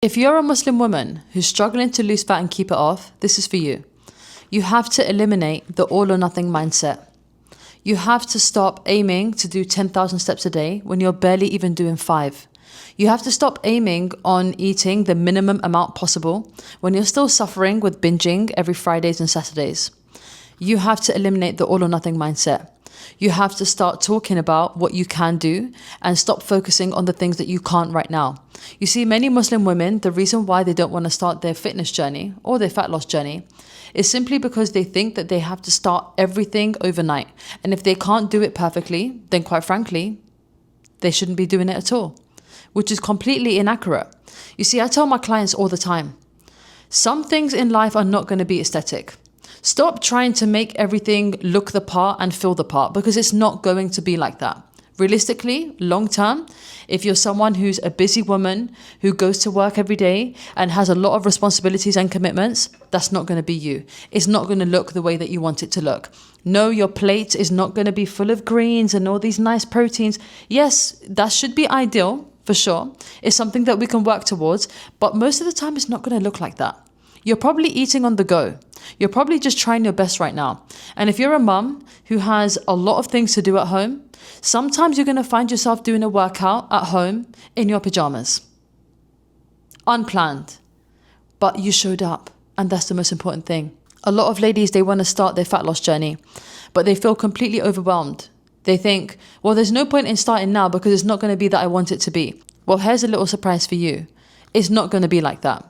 If you're a Muslim woman who's struggling to lose fat and keep it off, this is for you. You have to eliminate the all or nothing mindset. You have to stop aiming to do 10,000 steps a day when you're barely even doing 5. You have to stop aiming on eating the minimum amount possible when you're still suffering with binging every Fridays and Saturdays. You have to eliminate the all or nothing mindset. You have to start talking about what you can do and stop focusing on the things that you can't right now. You see, many Muslim women, the reason why they don't want to start their fitness journey or their fat loss journey is simply because they think that they have to start everything overnight. And if they can't do it perfectly, then quite frankly, they shouldn't be doing it at all, which is completely inaccurate. You see, I tell my clients all the time, some things in life are not going to be aesthetic. Stop trying to make everything look the part and feel the part, because it's not going to be like that. Realistically, long term, if you're someone who's a busy woman who goes to work every day and has a lot of responsibilities and commitments, that's not going to be you. It's not going to look the way that you want it to look. No, your plate is not going to be full of greens and all these nice proteins. Yes, that should be ideal, for sure. It's something that we can work towards, but most of the time it's not going to look like that. You're probably eating on the go. You're probably just trying your best right now. And if you're a mum who has a lot of things to do at home, sometimes you're going to find yourself doing a workout at home in your pajamas. Unplanned. But you showed up. And that's the most important thing. A lot of ladies, they want to start their fat loss journey, but they feel completely overwhelmed. They think, well, there's no point in starting now because it's not going to be that I want it to be. Well, here's a little surprise for you. It's not going to be like that.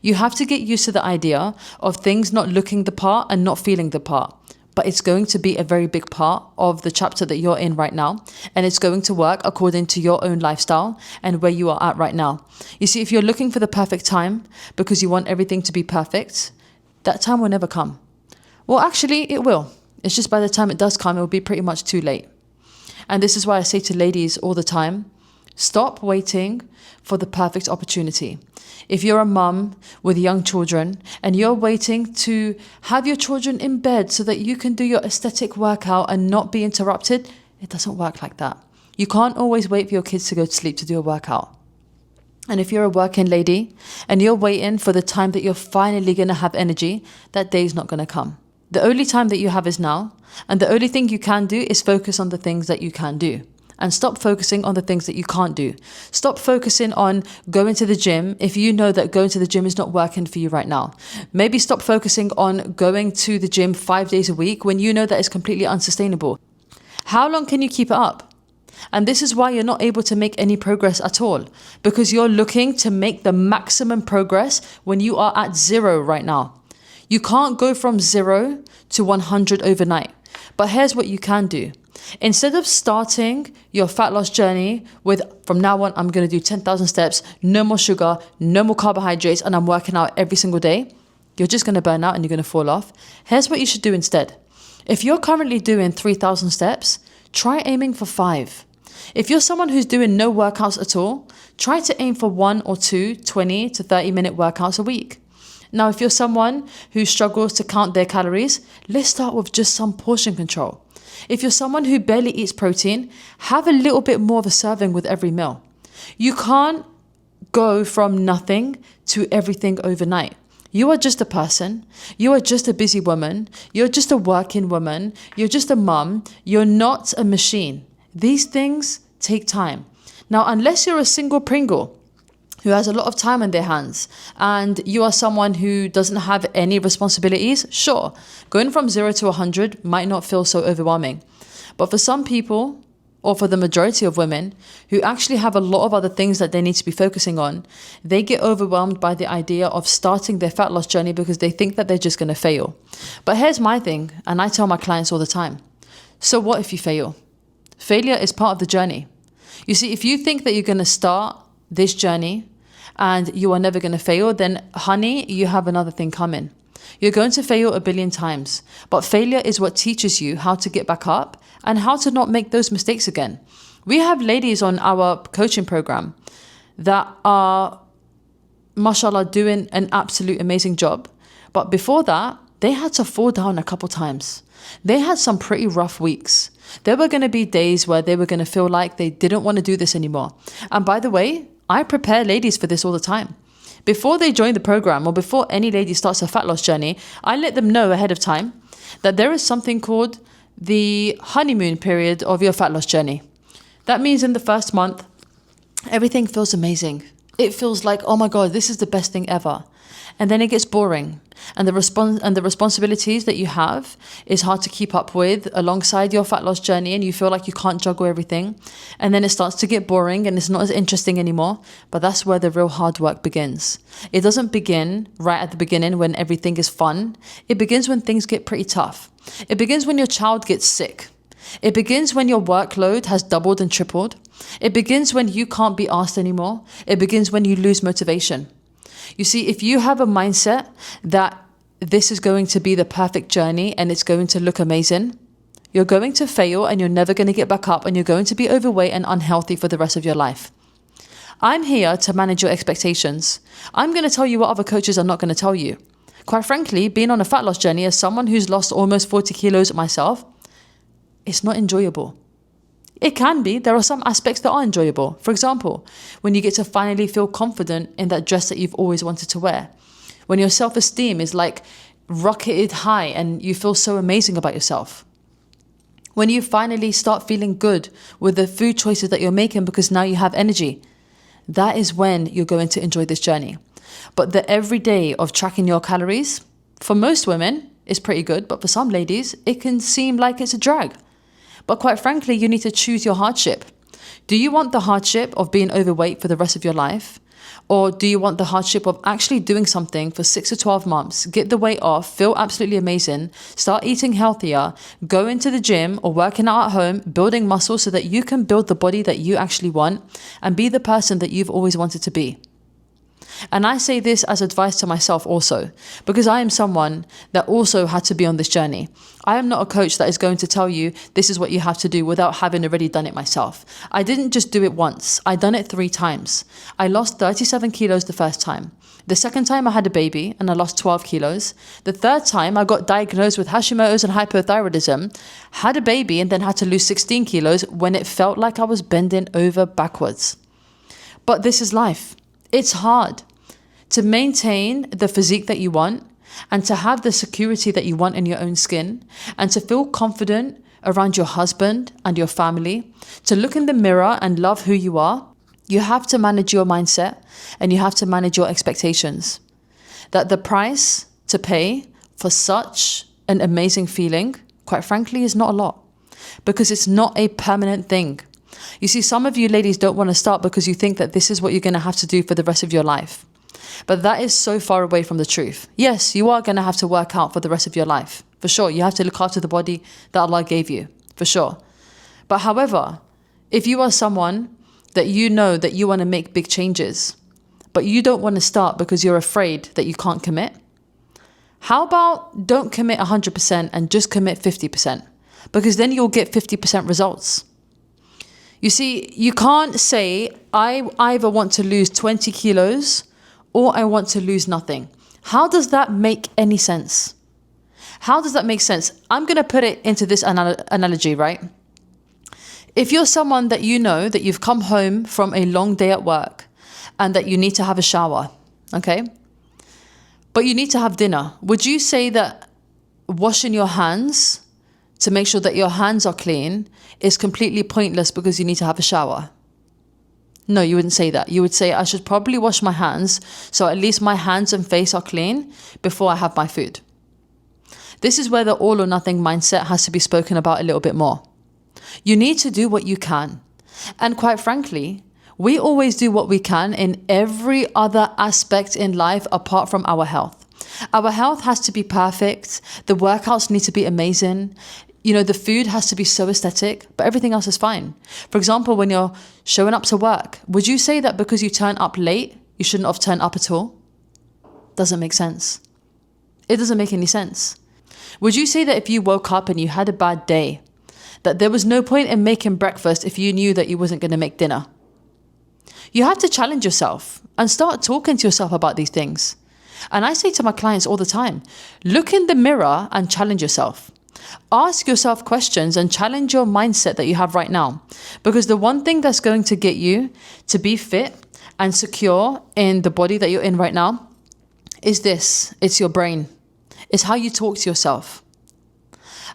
You have to get used to the idea of things not looking the part and not feeling the part. But it's going to be a very big part of the chapter that you're in right now. And it's going to work according to your own lifestyle and where you are at right now. You see, if you're looking for the perfect time because you want everything to be perfect, that time will never come. Well, actually, it will. It's just by the time it does come, it will be pretty much too late. And this is why I say to ladies all the time, stop waiting for the perfect opportunity. If you're a mum with young children and you're waiting to have your children in bed so that you can do your aesthetic workout and not be interrupted, it doesn't work like that. You can't always wait for your kids to go to sleep to do a workout. And if you're a working lady and you're waiting for the time that you're finally going to have energy, that day's not going to come. The only time that you have is now. And the only thing you can do is focus on the things that you can do. And stop focusing on the things that you can't do. Stop focusing on going to the gym if you know that going to the gym is not working for you right now. Maybe stop focusing on going to the gym 5 days a week when you know that it's completely unsustainable. How long can you keep it up? And this is why you're not able to make any progress at all, because you're looking to make the maximum progress when you are at 0 right now. You can't go from 0 to 100 overnight. But here's what you can do. Instead of starting your fat loss journey with, from now on, I'm going to do 10,000 steps, no more sugar, no more carbohydrates, and I'm working out every single day, you're just going to burn out and you're going to fall off. Here's what you should do instead. If you're currently doing 3,000 steps, try aiming for 5. If you're someone who's doing no workouts at all, try to aim for 1 or 2 20 to 30-minute workouts a week. Now, if you're someone who struggles to count their calories, let's start with just some portion control. If you're someone who barely eats protein, have a little bit more of a serving with every meal. You can't go from nothing to everything overnight. You are just a person. You are just a busy woman. You're just a working woman. You're just a mum. You're not a machine. These things take time. Now, unless you're a single Pringle who has a lot of time on their hands and you are someone who doesn't have any responsibilities, sure, going from 0 to 100 might not feel so overwhelming. But for some people, or for the majority of women who actually have a lot of other things that they need to be focusing on, they get overwhelmed by the idea of starting their fat loss journey because they think that they're just going to fail. But here's my thing, and I tell my clients all the time, so what if you fail? Failure is part of the journey. You see, if you think that you're going to start this journey and you are never going to fail, then honey, you have another thing coming. You're going to fail a billion times, but failure is what teaches you how to get back up and how to not make those mistakes again. We have ladies on our coaching program that are, mashallah, doing an absolute amazing job. But before that, they had to fall down a couple times. They had some pretty rough weeks. There were going to be days where they were going to feel like they didn't want to do this anymore. And by the way, I prepare ladies for this all the time. Before they join the program or before any lady starts a fat loss journey, I let them know ahead of time that there is something called the honeymoon period of your fat loss journey. That means in the first month, everything feels amazing. It feels like, oh my God, this is the best thing ever. And then it gets boring. And the responsibilities that you have is hard to keep up with alongside your fat loss journey, and you feel like you can't juggle everything. And then it starts to get boring and it's not as interesting anymore. But that's where the real hard work begins. It doesn't begin right at the beginning when everything is fun. It begins when things get pretty tough. It begins when your child gets sick. It begins when your workload has doubled and tripled. It begins when you can't be asked anymore. It begins when you lose motivation. You see, if you have a mindset that this is going to be the perfect journey and it's going to look amazing, you're going to fail and you're never going to get back up, and you're going to be overweight and unhealthy for the rest of your life. I'm here to manage your expectations. I'm going to tell you what other coaches are not going to tell you. Quite frankly, being on a fat loss journey as someone who's lost almost 40 kilos myself, it's not enjoyable. It can be. There are some aspects that are enjoyable. For example, when you get to finally feel confident in that dress that you've always wanted to wear. When your self-esteem is like rocketed high and you feel so amazing about yourself. When you finally start feeling good with the food choices that you're making because now you have energy. That is when you're going to enjoy this journey. But the everyday of tracking your calories, for most women, is pretty good. But for some ladies, it can seem like it's a drag. But quite frankly, you need to choose your hardship. Do you want the hardship of being overweight for the rest of your life? Or do you want the hardship of actually doing something for 6 to 12 months, get the weight off, feel absolutely amazing, start eating healthier, go into the gym or working out at home, building muscle so that you can build the body that you actually want and be the person that you've always wanted to be? And I say this as advice to myself also, because I am someone that also had to be on this journey. I am not a coach that is going to tell you this is what you have to do without having already done it myself. I didn't just do it once. I done it 3 times. I lost 37 kilos the first time. The second time I had a baby and I lost 12 kilos. The third time I got diagnosed with Hashimoto's and hypothyroidism, had a baby and then had to lose 16 kilos when it felt like I was bending over backwards. But this is life. It's hard to maintain the physique that you want and to have the security that you want in your own skin and to feel confident around your husband and your family, to look in the mirror and love who you are. You have to manage your mindset and you have to manage your expectations. That the price to pay for such an amazing feeling, quite frankly, is not a lot because it's not a permanent thing. You see, some of you ladies don't want to start because you think that this is what you're going to have to do for the rest of your life. But that is so far away from the truth. Yes, you are going to have to work out for the rest of your life. For sure. You have to look after the body that Allah gave you. For sure. But however, if you are someone that you know that you want to make big changes, but you don't want to start because you're afraid that you can't commit, how about don't commit 100% and just commit 50%? Because then you'll get 50% results. You see, you can't say, I either want to lose 20 kilos or I want to lose nothing. How does that make any sense? How does that make sense? I'm going to put it into this analogy, right? If you're someone that you know that you've come home from a long day at work and that you need to have a shower, okay? But you need to have dinner. Would you say that washing your hands to make sure that your hands are clean is completely pointless because you need to have a shower? No, you wouldn't say that. You would say, I should probably wash my hands so at least my hands and face are clean before I have my food. This is where the all or nothing mindset has to be spoken about a little bit more. You need to do what you can. And quite frankly, we always do what we can in every other aspect in life apart from our health. Our health has to be perfect. The workouts need to be amazing. You know, the food has to be so aesthetic, but everything else is fine. For example, when you're showing up to work, would you say that because you turn up late, you shouldn't have turned up at all? Doesn't make sense. It doesn't make any sense. Would you say that if you woke up and you had a bad day, that there was no point in making breakfast if you knew that you wasn't going to make dinner? You have to challenge yourself and start talking to yourself about these things. And I say to my clients all the time, look in the mirror and challenge yourself. Ask yourself questions and challenge your mindset that you have right now. Because the one thing that's going to get you to be fit and secure in the body that you're in right now is this. It's your brain. It's how you talk to yourself.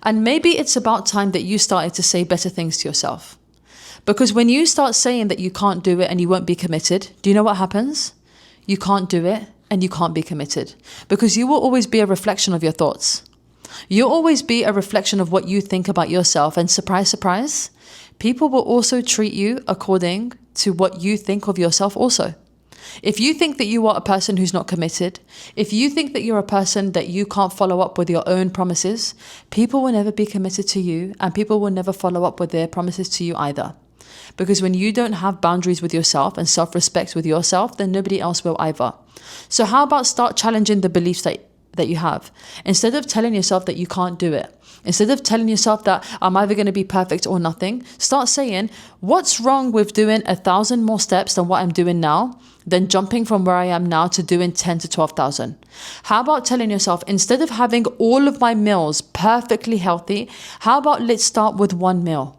And maybe it's about time that you started to say better things to yourself. Because when you start saying that you can't do it and you won't be committed, do you know what happens? You can't do it and you can't be committed. Because you will always be a reflection of your thoughts. You'll always be a reflection of what you think about yourself. And surprise, surprise, people will also treat you according to what you think of yourself also. If you think that you are a person who's not committed, if you think that you're a person that you can't follow up with your own promises, people will never be committed to you and people will never follow up with their promises to you either. Because when you don't have boundaries with yourself and self-respect with yourself, then nobody else will either. So how about start challenging the beliefs that you have? Instead of telling yourself that you can't do it, instead of telling yourself that I'm either going to be perfect or nothing, start saying, what's wrong with doing 1,000 more steps than what I'm doing now, than jumping from where I am now to doing 10 to 12,000? How about telling yourself, instead of having all of my meals perfectly healthy, how about let's start with one meal?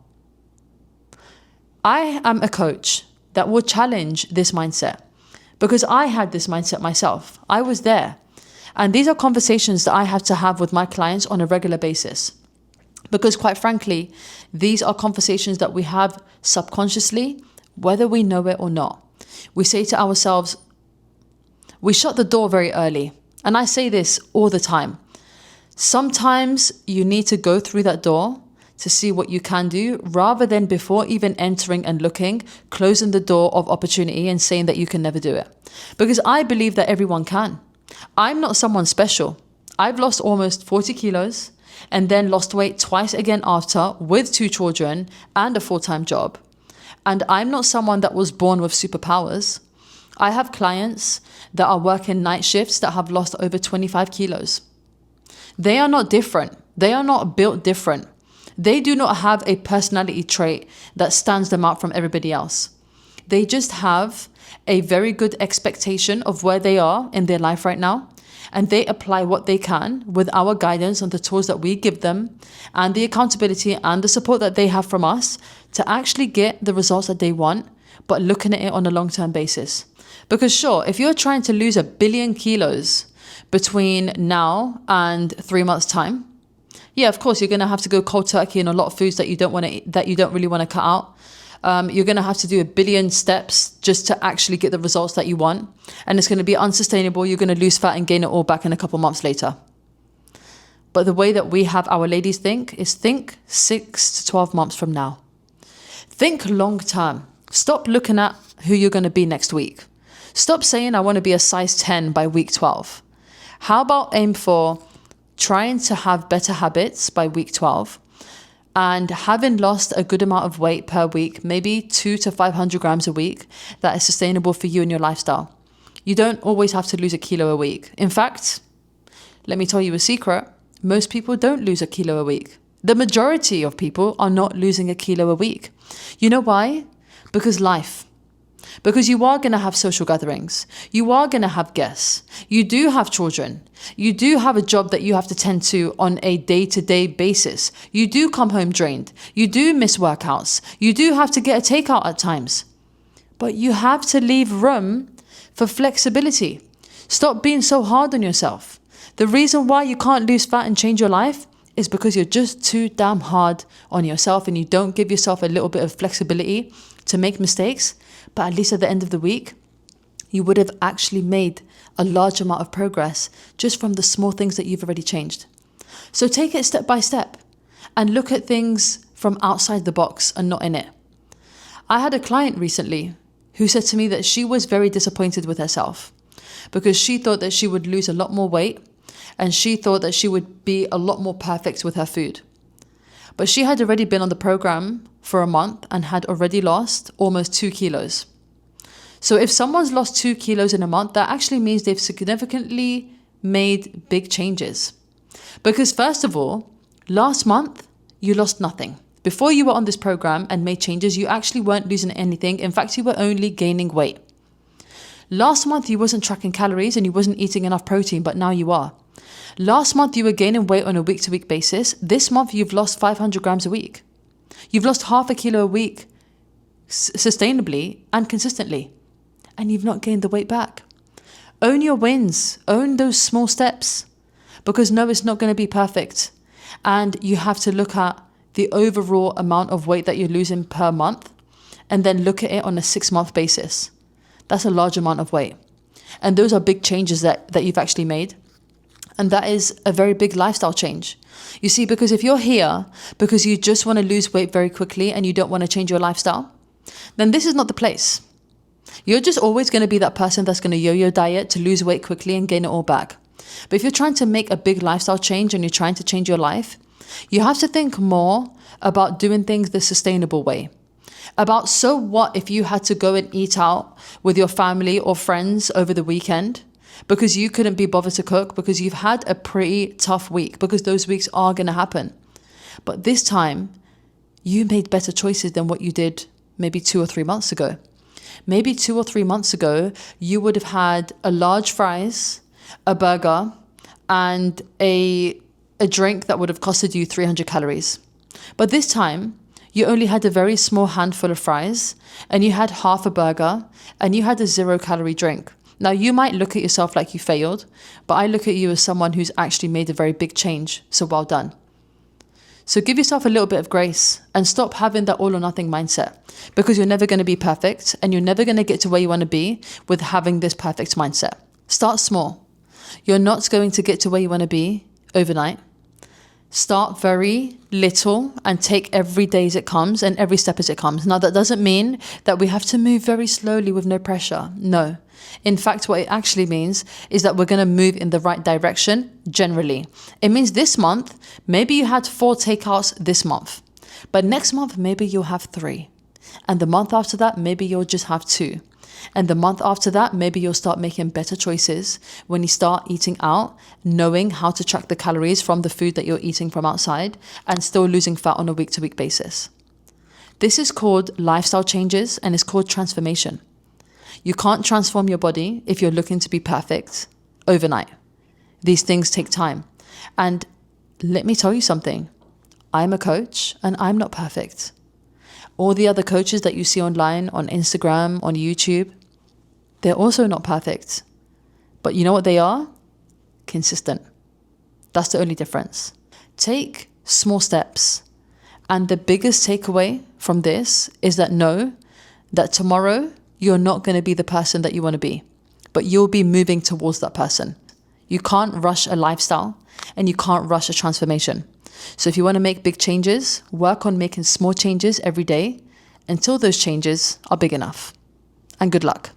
I am a coach that will challenge this mindset because I had this mindset myself. I was there. And these are conversations that I have to have with my clients on a regular basis. Because quite frankly, these are conversations that we have subconsciously, whether we know it or not. We say to ourselves, we shut the door very early. And I say this all the time. Sometimes you need to go through that door to see what you can do, rather than before even entering and looking, closing the door of opportunity and saying that you can never do it. Because I believe that everyone can. I'm not someone special. I've lost almost 40 kilos and then lost weight twice again after, with 2 children and a full-time job. And I'm not someone that was born with superpowers. I have clients that are working night shifts that have lost over 25 kilos. They are not different. They are not built different. They do not have a personality trait that stands them out from everybody else. They just have a very good expectation of where they are in their life right now. And they apply what they can with our guidance and the tools that we give them and the accountability and the support that they have from us to actually get the results that they want, but looking at it on a long-term basis. Because sure, if you're trying to lose 1 billion kilos between now and 3 months' time, yeah, of course, you're going to have to go cold turkey in a lot of foods that you don't want to eat, that you don't really want to cut out. You're going to have to do 1 billion steps just to actually get the results that you want. And it's going to be unsustainable. You're going to lose fat and gain it all back in a couple months later. But the way that we have our ladies think is think 6 to 12 months from now. Think long term. Stop looking at who you're going to be next week. Stop saying I want to be a size 10 by week 12. How about aim for trying to have better habits by week 12 and having lost a good amount of weight per week, maybe 200 to 500 grams a week, that is sustainable for you and your lifestyle. You don't always have to lose 1 kilo a week. In fact, let me tell you a secret. Most people don't lose 1 kilo a week. The majority of people are not losing 1 kilo a week. You know why? Because life. Because you are going to have social gatherings. You are going to have guests. You do have children. You do have a job that you have to tend to on a day-to-day basis. You do come home drained. You do miss workouts. You do have to get a takeout at times. But you have to leave room for flexibility. Stop being so hard on yourself. The reason why you can't lose fat and change your life is because you're just too damn hard on yourself and you don't give yourself a little bit of flexibility to make mistakes. But at least at the end of the week, you would have actually made a large amount of progress just from the small things that you've already changed. So take it step by step and look at things from outside the box and not in it. I had a client recently who said to me that she was very disappointed with herself because she thought that she would lose a lot more weight and she thought that she would be a lot more perfect with her food. But she had already been on the program for a month and had already lost almost 2 kilos. So if someone's lost 2 kilos in a month, that actually means they've significantly made big changes. Because first of all, last month, you lost nothing. Before you were on this program and made changes, you actually weren't losing anything. In fact, you were only gaining weight. Last month, you wasn't tracking calories and you wasn't eating enough protein, but now you are. Last month, you were gaining weight on a week-to-week basis. This month, you've lost 500 grams a week. You've lost half a kilo a week sustainably and consistently. and you've not gained the weight back. Own your wins. Own those small steps. Because no, it's not going to be perfect. And you have to look at the overall amount of weight that you're losing per month and then look at it on a 6-month basis. That's a large amount of weight. And those are big changes that you've actually made. And that is a very big lifestyle change. You see, because if you're here because you just want to lose weight very quickly and you don't want to change your lifestyle, then this is not the place. You're just always going to be that person that's going to yo-yo diet to lose weight quickly and gain it all back. But if you're trying to make a big lifestyle change and you're trying to change your life, you have to think more about doing things the sustainable way. About so what if you had to go and eat out with your family or friends over the weekend because you couldn't be bothered to cook because you've had a pretty tough week, because those weeks are going to happen. But this time, you made better choices than what you did maybe 2 or 3 months ago. Maybe 2 or 3 months ago, you would have had a large fries, a burger, and a drink that would have costed you 300 calories. But this time, you only had a very small handful of fries, and you had half a burger, and you had a 0-calorie drink. Now, you might look at yourself like you failed, but I look at you as someone who's actually made a very big change. So well done. So give yourself a little bit of grace and stop having that all or nothing mindset, because you're never going to be perfect and you're never going to get to where you want to be with having this perfect mindset. Start small. You're not going to get to where you want to be overnight. Start very little and take every day as it comes and every step as it comes. Now, that doesn't mean that we have to move very slowly with no pressure. No. In fact, what it actually means is that we're going to move in the right direction generally. It means this month, maybe you had 4 takeouts this month, but next month, maybe you'll have 3. And the month after that, maybe you'll just have 2. And the month after that, maybe you'll start making better choices when you start eating out, knowing how to track the calories from the food that you're eating from outside and still losing fat on a week-to-week basis. This is called lifestyle changes and it's called transformation. You can't transform your body if you're looking to be perfect overnight. These things take time. And let me tell you something. I'm a coach and I'm not perfect. All the other coaches that you see online, on Instagram, on YouTube, they're also not perfect. But you know what they are? Consistent. That's the only difference. Take small steps. And the biggest takeaway from this is that know that tomorrow you're not going to be the person that you want to be, but you'll be moving towards that person. You can't rush a lifestyle and you can't rush a transformation. So if you want to make big changes, work on making small changes every day until those changes are big enough. And good luck.